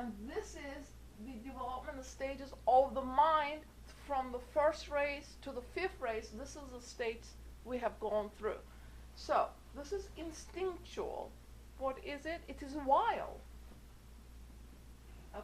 And this is the development stages of the mind from the first race to the fifth race. This is the states we have gone through. So this is instinctual. What is it? It is wild.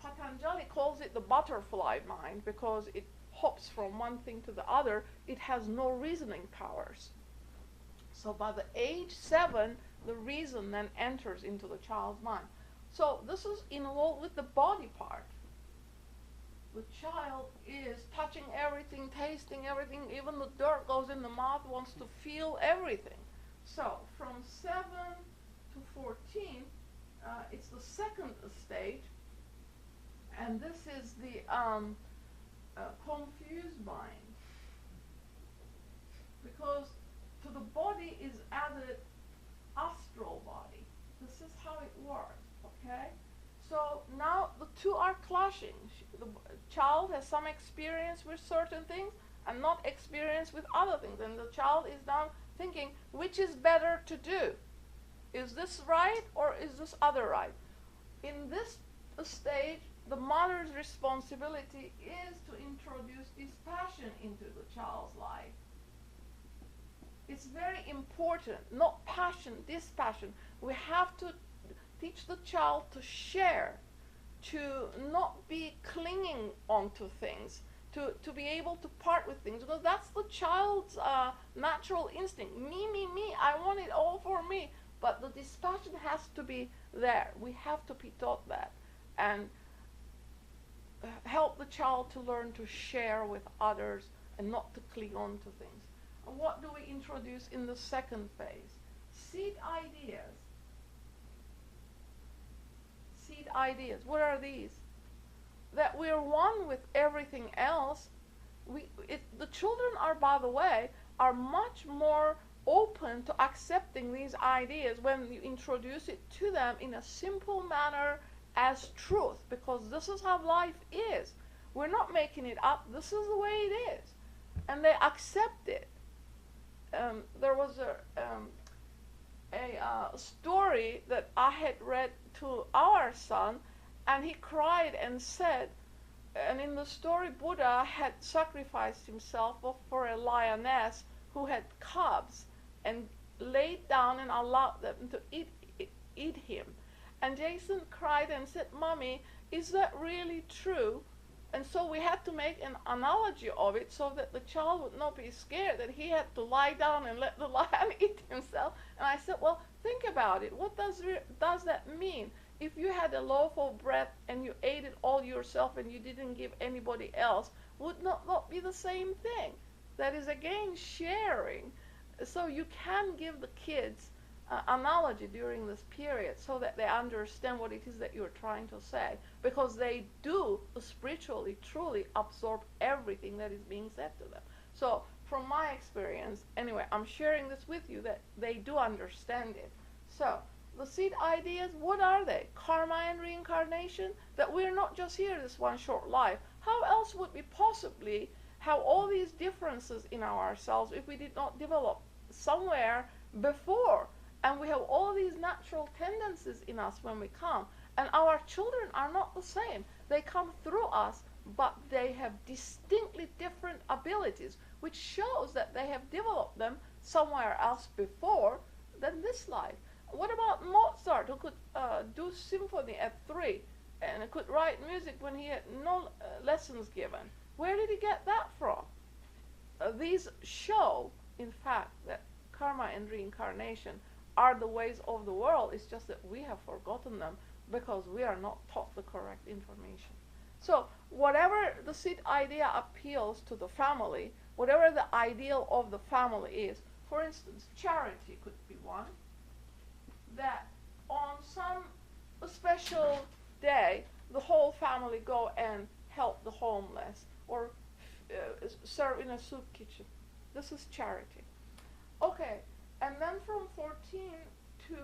Patanjali calls it the butterfly mind because it hops from one thing to the other. It has no reasoning powers. So by the age 7, the reason then enters into the child's mind. So this is involved with the body part. The child is touching everything, tasting everything, even the dirt goes in the mouth, wants to feel everything. So from 7 to 14, it's the second stage, and this is the confused mind. Because to the body is added astral body. This is how it works, okay? So now the two are clashing. The child has some experience with certain things and not experience with other things. And the child is now thinking, which is better to do? Is this right or is this other right? In this stage, the mother's responsibility is to introduce dispassion into the child's life. It's very important, not passion, dispassion. We have to teach the child to share, to not be clinging onto things, to be able to part with things, because that's the child's natural instinct. Me, me, me, I want it all for me. But the dispassion has to be there. We have to be taught that. And help the child to learn to share with others and not to cling on to things. And what do we introduce in the second phase? Seed ideas. Seed ideas. What are these? That we're one with everything else. The children are, by the way, are much more open to accepting these ideas when you introduce it to them in a simple manner as truth, because this is how life is. We're not making it up. This is the way it is. And they accept it. There was a story that I had read to our son, and he cried and said, and in the story, Buddha had sacrificed himself for a lioness who had cubs and laid down and allowed them to eat him. And Jason cried and said, "Mommy, is that really true?" And so we had to make an analogy of it so that the child would not be scared that he had to lie down and let the lion eat himself. And I said, well, think about it. What does that mean? If you had a loaf of bread and you ate it all yourself and you didn't give anybody else, would not be the same thing? That is, again, sharing. So you can give the kids analogy during this period so that they understand what it is that you're trying to say, because they do spiritually truly absorb everything that is being said to them. So from my experience, anyway, I'm sharing this with you that they do understand it. So the seed ideas, what are they? Karma and reincarnation, that we're not just here this one short life. How else would we possibly have all these differences in ourselves if we did not develop somewhere before? And we have all these natural tendencies in us when we come. And our children are not the same. They come through us, but they have distinctly different abilities, which shows that they have developed them somewhere else before than this life. What about Mozart, who could do symphony at 3 and could write music when he had no lessons given? Where did he get that from? These show, in fact, that karma and reincarnation are the ways of the world. It's just that we have forgotten them because we are not taught the correct information. So whatever the seed idea appeals to the family, whatever the ideal of the family is, for instance, charity could be one, that on some special day the whole family go and help the homeless or serve in a soup kitchen. This is charity. Okay. And then from 14 to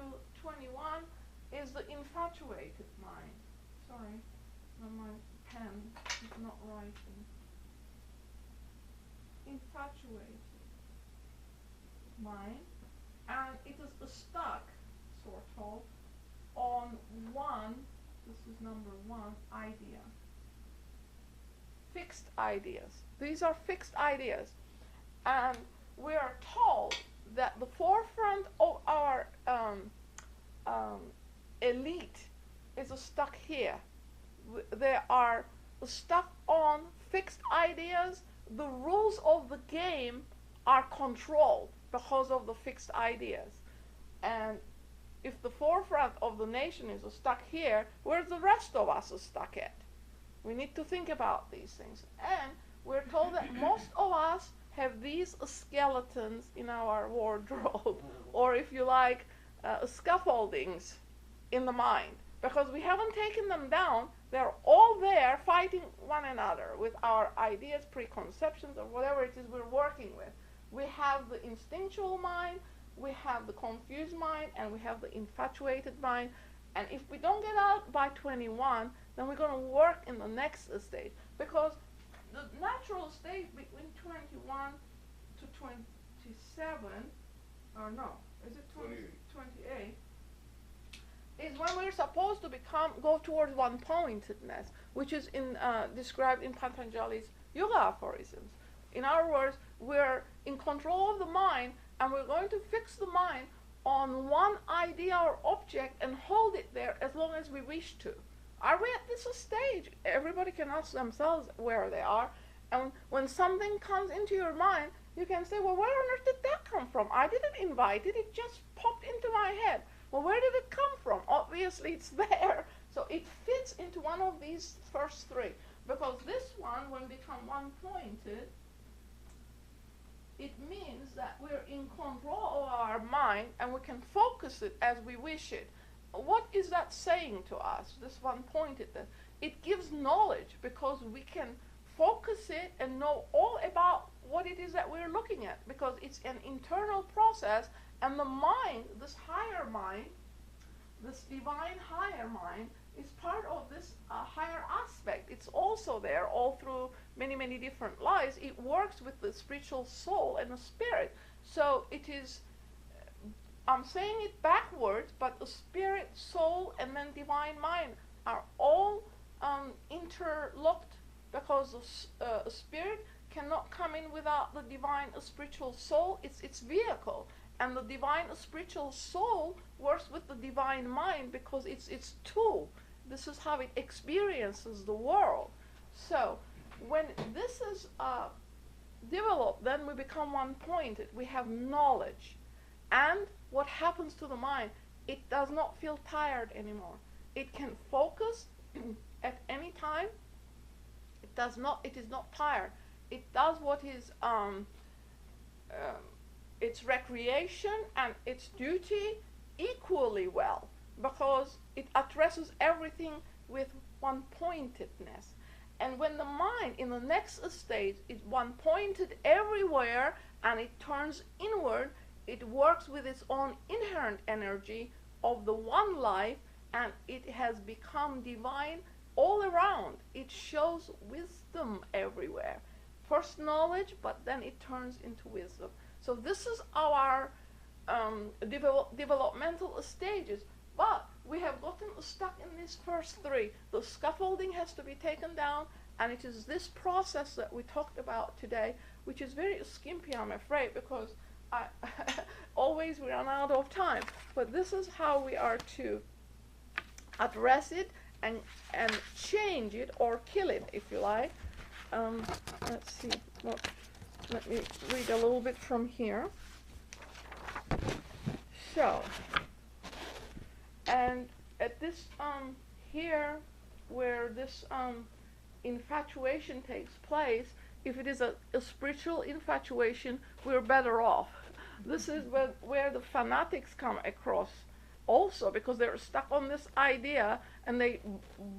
21 is the infatuated mind. Sorry, my pen is not writing. Infatuated mind. And it is stuck, sort of, on one This is number 1, idea. Fixed ideas. These are fixed ideas. And we are told that the forefront of our elite is stuck here. They are stuck on fixed ideas. The rules of the game are controlled because of the fixed ideas. And if the forefront of the nation is stuck here, where's the rest of us stuck at? We need to think about these things. And we're told that most of us have these skeletons in our wardrobe, or if you like, scaffoldings in the mind, because we haven't taken them down. They're all there fighting one another with our ideas, preconceptions, or whatever it is we're working with. We have the instinctual mind, we have the confused mind, and we have the infatuated mind. And if we don't get out by 21, then we're going to work in the next stage, because the natural state between 21 to 27, or no, is it 28, is when we're supposed to go towards one-pointedness, which is described in Patanjali's yoga aphorisms. In other words, we're in control of the mind, and we're going to fix the mind on one idea or object and hold it there as long as we wish to. Are we at this stage? Everybody can ask themselves where they are. And when something comes into your mind, you can say, well, where on earth did that come from? I didn't invite it. It just popped into my head. Well, where did it come from? Obviously, it's there. So it fits into one of these first three. Because this one, when become one-pointed, it means that we're in control of our mind and we can focus it as we wish it. What is that saying to us, this one-pointedness? It gives knowledge, because we can focus it and know all about what it is that we're looking at, because it's an internal process, and the mind, this higher mind, this divine higher mind, is part of this higher aspect. It's also there all through many, many different lives. It works with the spiritual soul and the spirit. So it is, I'm saying it backwards, but the spirit, soul, and then divine mind are all interlocked, because the spirit cannot come in without the divine spiritual soul. It's its vehicle. And the divine spiritual soul works with the divine mind because it's its tool. This is how it experiences the world. So when this is developed, then we become one-pointed. We have knowledge. And what happens to the mind? It does not feel tired anymore. It can focus at any time. It is not tired. It does what is its recreation and its duty equally well, because it addresses everything with one-pointedness. And when the mind in the next stage is one-pointed everywhere and it turns inward, it works with its own inherent energy of the one life, and it has become divine all around. It shows wisdom everywhere. First knowledge, but then it turns into wisdom. So this is our developmental stages. But we have gotten stuck in these first three. The scaffolding has to be taken down, and it is this process that we talked about today, which is very skimpy, I'm afraid, because I always we run out of time. But this is how we are to address it and change it, or kill it, if you like. Let's see. Well, let me read a little bit from here. So, and at this here, where this infatuation takes place, if it is a spiritual infatuation, we're better off. This is where the fanatics come across also, because they're stuck on this idea and they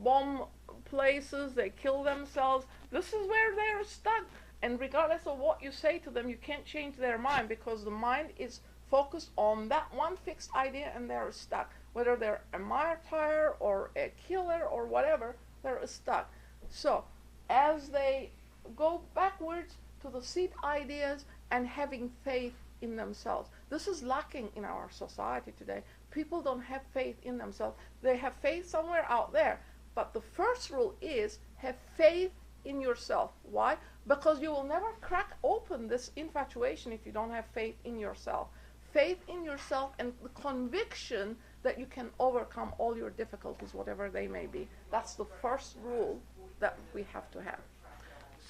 bomb places, they kill themselves. This is where they're stuck. And regardless of what you say to them, you can't change their mind, because the mind is focused on that one fixed idea and they're stuck. Whether they're a martyr or a killer or whatever, they're stuck. So as they go backwards to the seed ideas and having faith in themselves. This is lacking in our society today. People don't have faith in themselves. They have faith somewhere out there, But the first rule is have faith in yourself. Why? Because you will never crack open this infatuation if you don't have faith in yourself. Faith in yourself and the conviction that you can overcome all your difficulties, whatever they may be. That's the first rule that we have to have.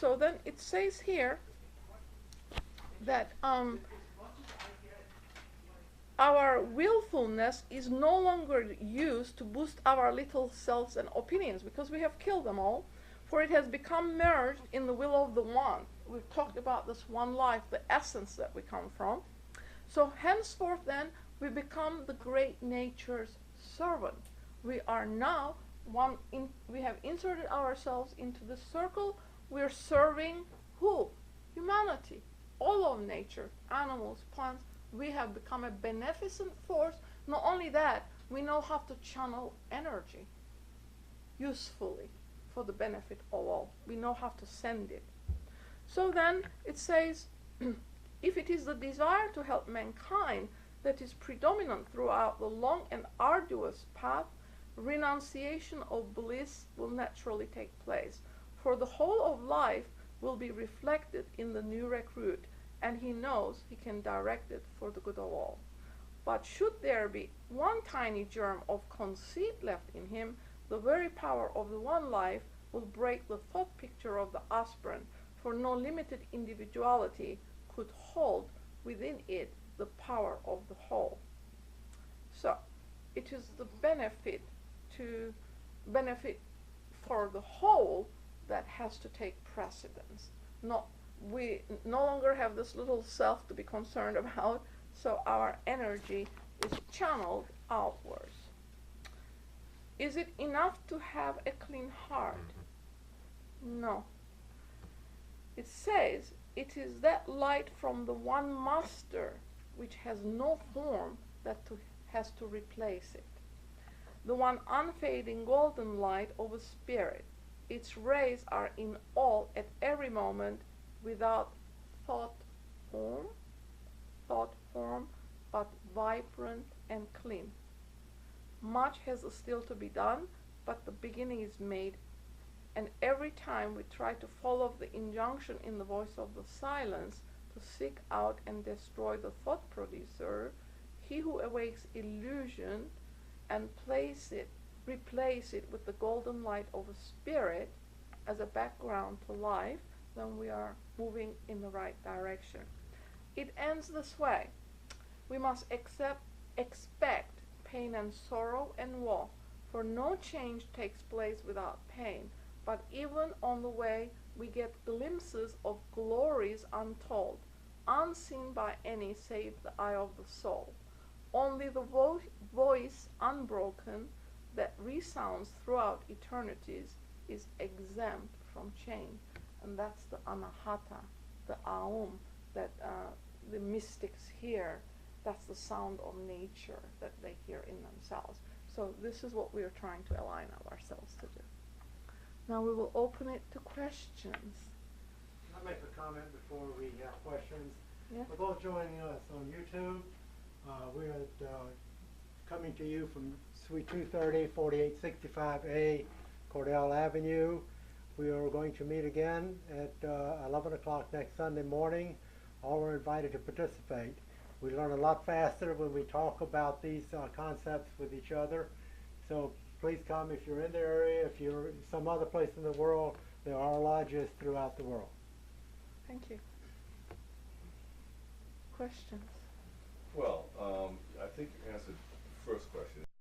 So then it says here that our willfulness is no longer used to boost our little selves and opinions, because we have killed them all, for it has become merged in the will of the one. We've talked about this one life, the essence that we come from. So henceforth then, we become the great nature's servant. We are now we have inserted ourselves into the circle. We're serving who? Humanity. All of nature, animals, plants. We have become a beneficent force. Not only that, we know how to channel energy usefully for the benefit of all. We know how to send it. So then it says, if it is the desire to help mankind that is predominant throughout the long and arduous path, renunciation of bliss will naturally take place, for the whole of life will be reflected in the new recruit, and he knows he can direct it for the good of all. But should there be one tiny germ of conceit left in him, the very power of the one life will break the thought picture of the aspirant, for no limited individuality could hold within it the power of the whole. So it is the benefit for the whole that has to take precedence. We no longer have this little self to be concerned about, so our energy is channeled outwards. Is it enough to have a clean heart? No. It says it is that light from the one master which has no form that has to replace it. The one unfading golden light of a spirit. Its rays are in all at every moment, without thought form, but vibrant and clean. Much has still to be done, but the beginning is made, and every time we try to follow the injunction in the voice of the silence to seek out and destroy the thought producer, he who awakes illusion and replace it with the golden light of a spirit as a background to life, then we are moving in the right direction. It ends this way. We must expect pain and sorrow and woe, for no change takes place without pain, but even on the way we get glimpses of glories untold, unseen by any save the eye of the soul. Only the voice unbroken that resounds throughout eternities is exempt from change, and that's the anahata, the aum that the mystics hear. That's the sound of nature that they hear in themselves. So this is what we are trying to align ourselves to do. Now we will open it to questions. I'll make a comment before we have questions. Yeah. For those joining us on YouTube, we're coming to you from Suite 230, 4865A, Cordell Avenue. We are going to meet again at 11 o'clock next Sunday morning. All are invited to participate. We learn a lot faster when we talk about these concepts with each other. So please come if you're in the area. If you're some other place in the world, there are lodges throughout the world. Thank you. Questions?